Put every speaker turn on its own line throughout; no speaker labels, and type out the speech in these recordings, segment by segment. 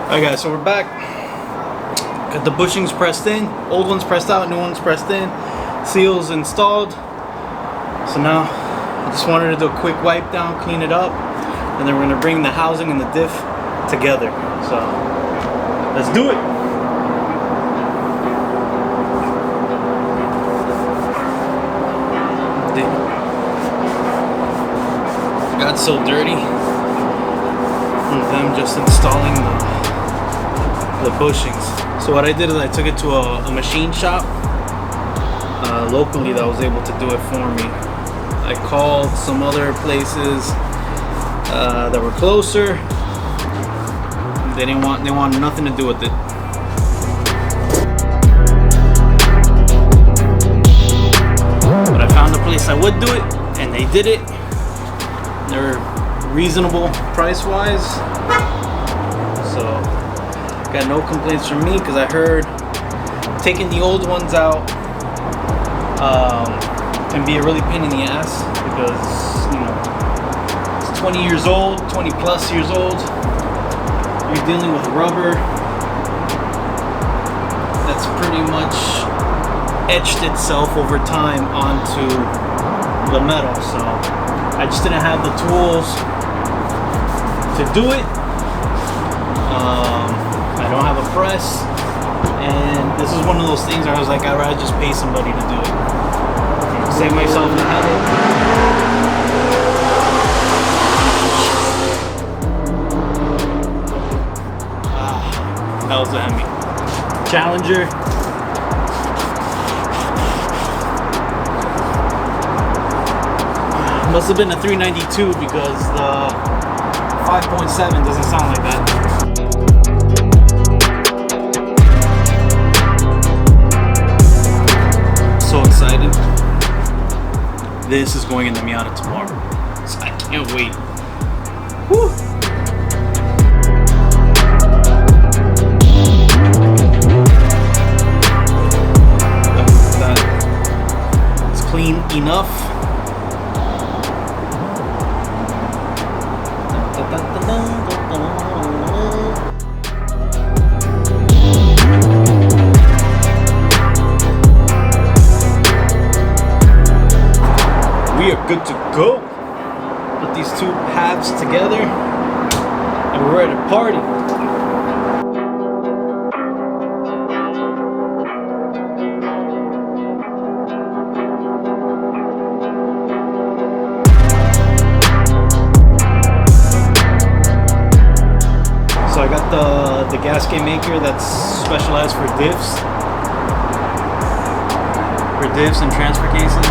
Alright guys, so we're back. Got the bushings pressed in, old ones pressed out, new ones pressed in, seals installed. So now I just wanted to do a quick wipe down, clean it up, and then we're gonna bring the housing and the diff together. So let's do it. Got so dirty from them just installing the bushings. So what I did is I took it to a machine shop locally that was able to do it for me. I called some other places that were closer. They wanted nothing to do with it. But I found a place that would do it, and they did it. They're reasonable price-wise, so got no complaints from me, because I heard taking the old ones out can be a really pain in the ass, because you know it's 20 years old, 20 plus years old. You're dealing with rubber that's pretty much etched itself over time onto the metal, so I just didn't have the tools to do it. I don't have a press, and this is one of those things where I was like, I'd rather just pay somebody to do it. Save myself the headache. That was a Hemi Challenger. Must have been a 392, because the 5.7 doesn't sound like that. So excited. This is going in the Miata tomorrow, so I can't wait. Woo! It's clean enough. We are good to go. Put these two halves together and we're ready to party. So I got the gasket maker that's specialized for diffs and transfer cases.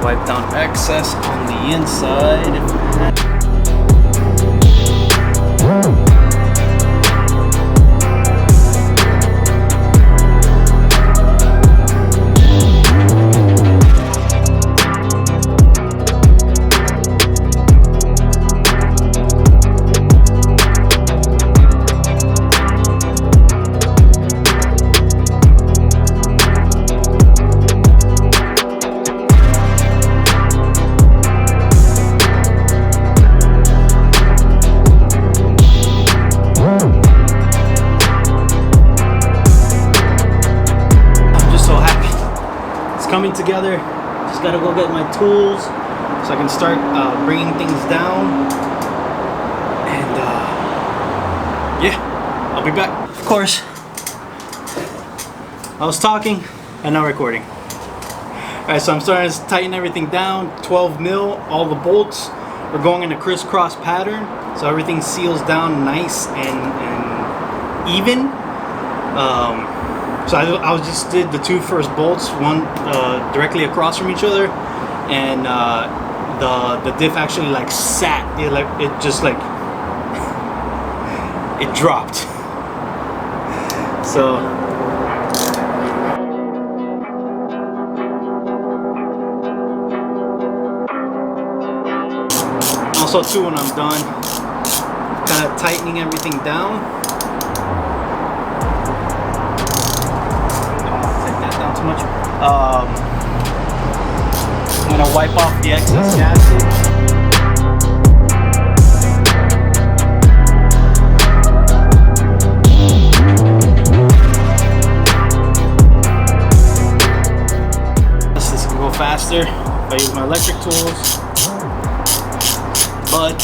Wipe down excess on the inside. Coming together. Just gotta go get my tools so I can start bringing things down, and yeah, I'll be back. Of course, I was talking and now recording. Alright, so I'm starting to tighten everything down. 12 mil, all the bolts are going in a crisscross pattern, so everything seals down nice and even. So I just did the two first bolts, one directly across from each other, and the diff actually like sat. It just like it dropped. So. Also too, when I'm done kind of tightening everything down, don't want to take that down too much. I'm gonna wipe off the excess gasket. This can go faster if I use my electric tools. But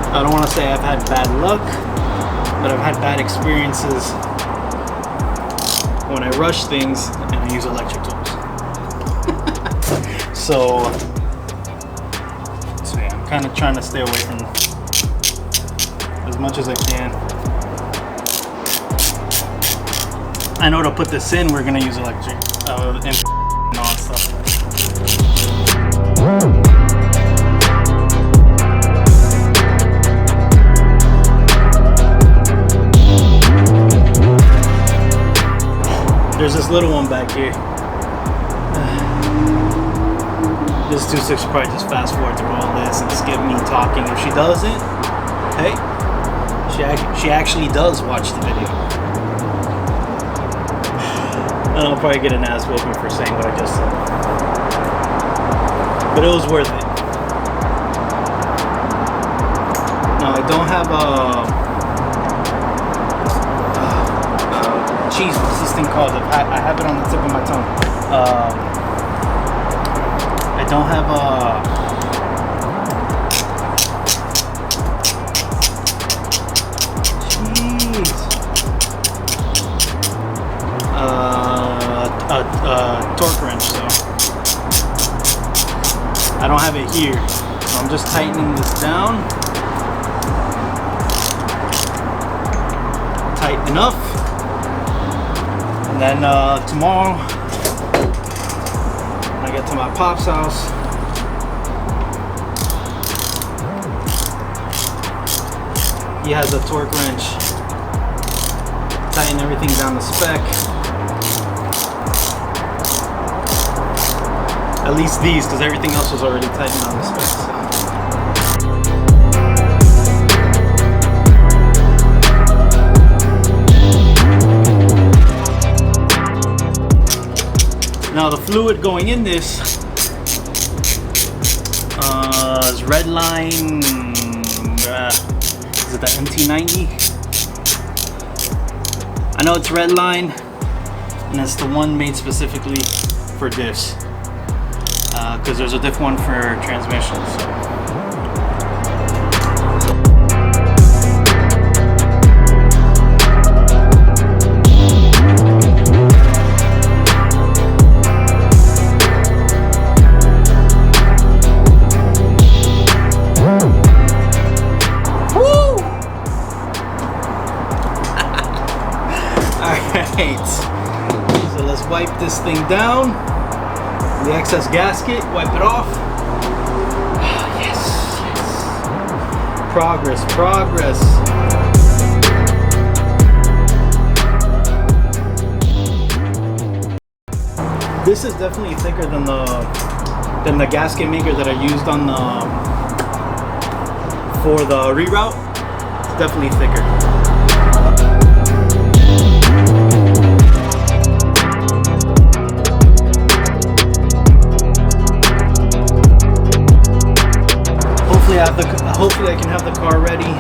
I don't want to say I've had bad luck, but I've had bad experiences when I rush things and I use electric tools. so yeah, I'm kind of trying to stay away from as much as I can. I know to put this in, we're gonna use electric and all that stuff. There's this little one back here. This MR.TwoSix will probably just fast forward through all this and skip me talking. If she doesn't, hey, she actually does watch the video. And I'll probably get an ass whooping for saying what I just said. But it was worth it. No, I don't have cheese. What's this thing called? I have it on the tip of my tongue. I don't have torque wrench, so I don't have it here. So I'm just tightening this down. Tight enough. And then tomorrow, when I get to my pop's house, he has a torque wrench. Tighten everything down the spec. At least these, because everything else was already tightened on the spec. So. Now the fluid going in this is Redline. Is it the MT90? I know it's Redline, and it's the one made specifically for diffs. Because there's a diff one for transmissions. So. Alright, so let's wipe this thing down. The excess gasket, wipe it off. Yes, yes. Progress, progress. This is definitely thicker than the gasket maker that I used on for the reroute. It's definitely thicker. Hopefully I can have the car ready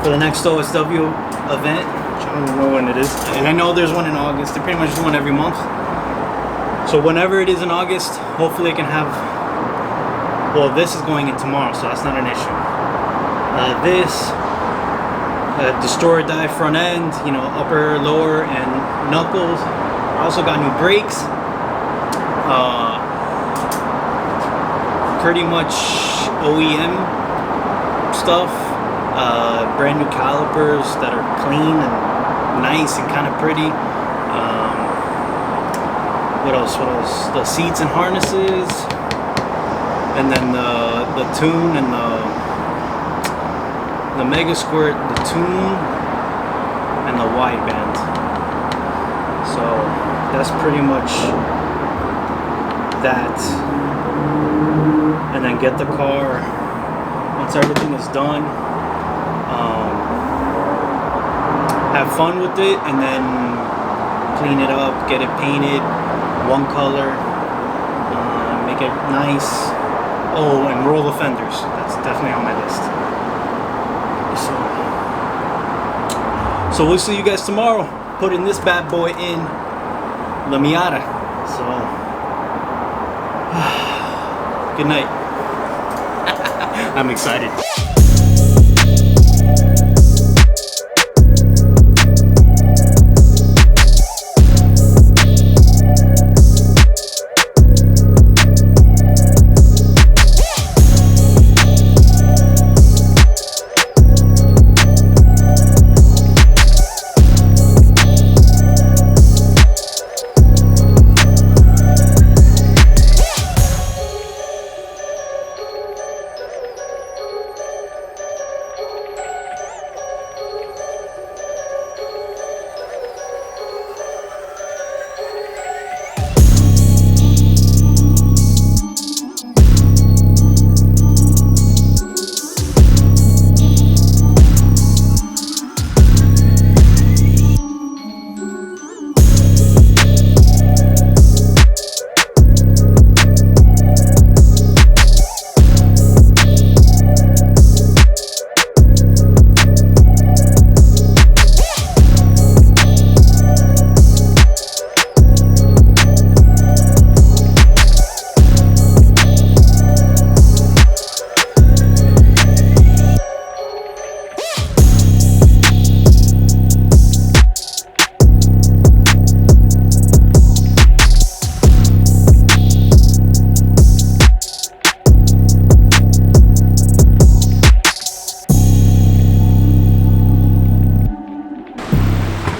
for the next OSW event, which I don't even know when it is. And I know there's one in August. They pretty much do one every month. So whenever it is in August, hopefully I can have, well, this is going in tomorrow, so that's not an issue. Destroyer die front end, you know, upper, lower, and knuckles. I also got new brakes. Pretty much OEM stuff. Brand new calipers that are clean and nice and kind of pretty. What else? The seats and harnesses, and then the tune and the Mega Squirt, the tune and the wideband. So that's pretty much that. And then get the car once everything is done. Have fun with it, and then clean it up, get it painted one color, make it nice. Oh, and roll the fenders. That's definitely on my list. So we'll see you guys tomorrow, putting this bad boy in La Miata. So good night. I'm excited.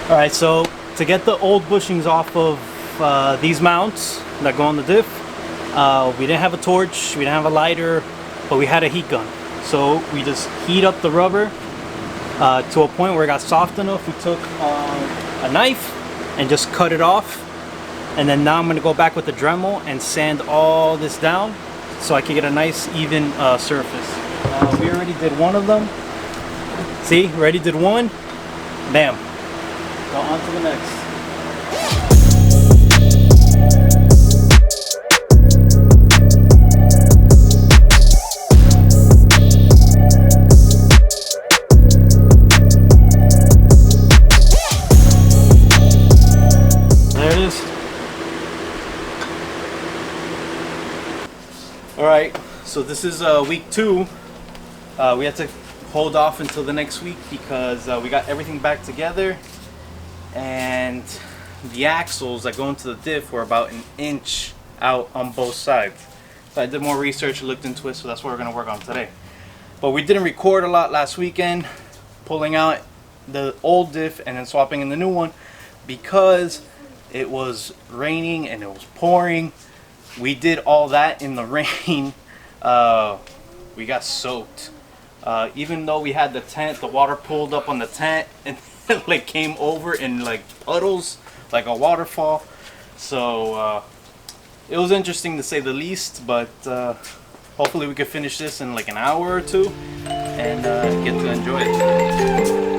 Alright, so to get the old bushings off of these mounts that go on the diff, we didn't have a torch, we didn't have a lighter, but we had a heat gun. So we just heat up the rubber to a point where it got soft enough. We took a knife and just cut it off. And then now I'm going to go back with the Dremel and sand all this down so I can get a nice even surface. We already did one of them. See, already did one. Bam. Go on to the next. There it is. Alright, so this is week 2. We had to hold off until the next week because we got everything back together, and the axles that go into the diff were about an inch out on both sides. So I did more research, looked into it, so that's what we're going to work on today. But we didn't record a lot last weekend, pulling out the old diff and then swapping in the new one because it was raining and it was pouring. We did all that in the rain. We got soaked. Even though we had the tent, the water pulled up on the tent and like came over in like puddles, like a waterfall. So it was interesting to say the least, but hopefully we could finish this in like an hour or two and get to enjoy it.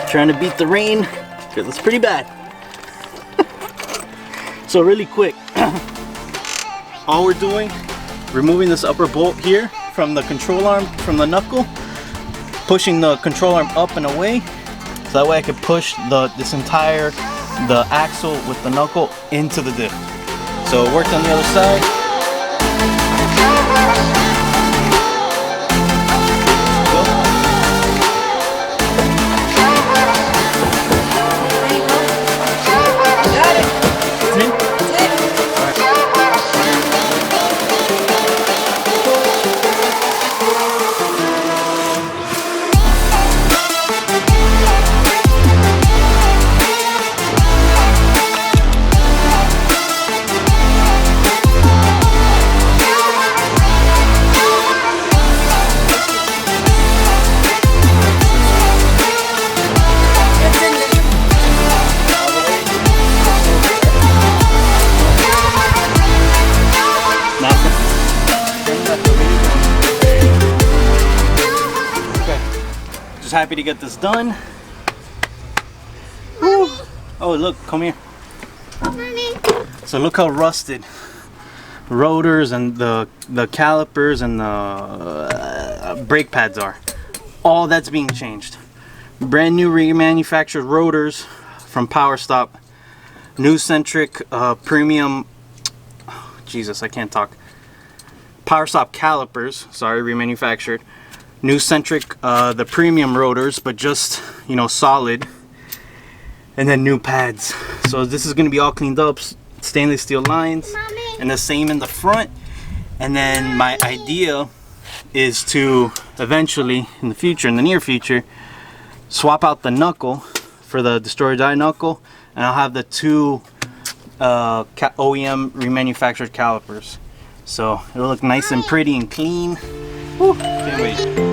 Trying to beat the rain because it's pretty bad. So really quick, all we're doing, removing this upper bolt here from the control arm, from the knuckle, pushing the control arm up and away, so that way I could push the axle with the knuckle into the diff. So it worked on the other side. Just happy to get this done. Oh look, come here. So look how rusted rotors and the calipers and the brake pads are. All that's being changed. Brand new remanufactured rotors from Power Stop. New centric premium, Jesus, I can't talk. Power Stop calipers, sorry, remanufactured. New centric, the premium rotors, but just, you know, solid. And then new pads. So this is going to be all cleaned up, stainless steel lines, and the same in the front. And then my idea is to eventually, in the future, in the near future, swap out the knuckle for the Destroyer Die knuckle, and I'll have the two OEM remanufactured calipers. So it'll look nice and pretty and clean. Woo, can't wait.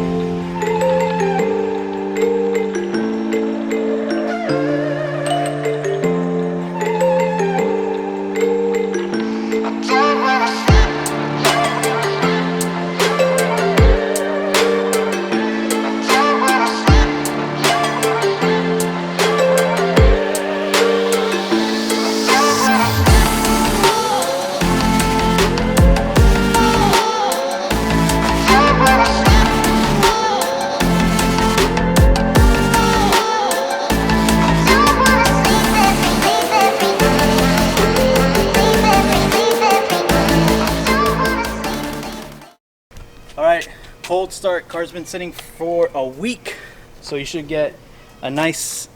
Alright, cold start. Car's been sitting for a week, so you should get a nice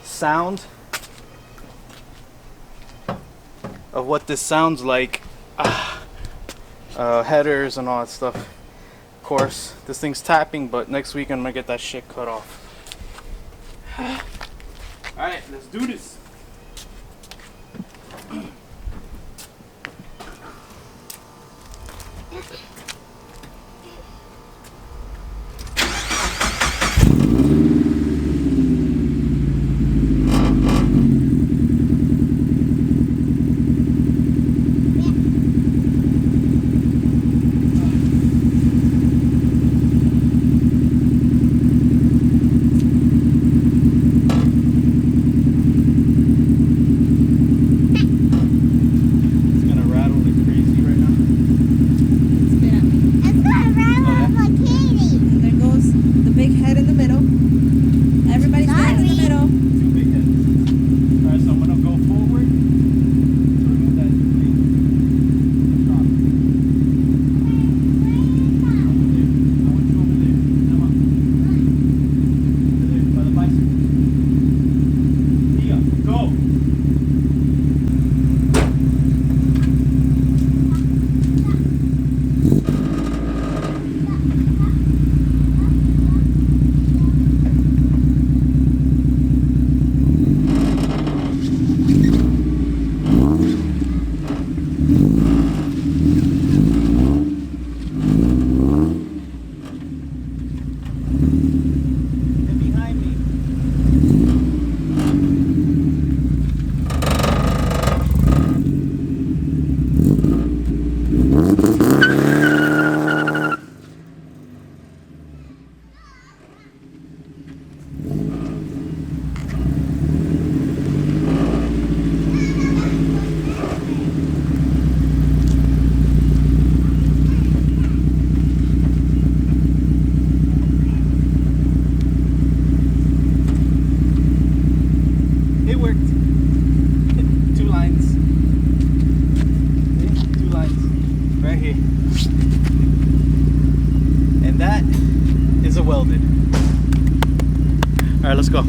sound of what this sounds like. Headers and all that stuff. Of course, this thing's tapping, but next week I'm gonna get that shit cut off. Alright, let's do this. Okay. And that is a welded. All right, let's go.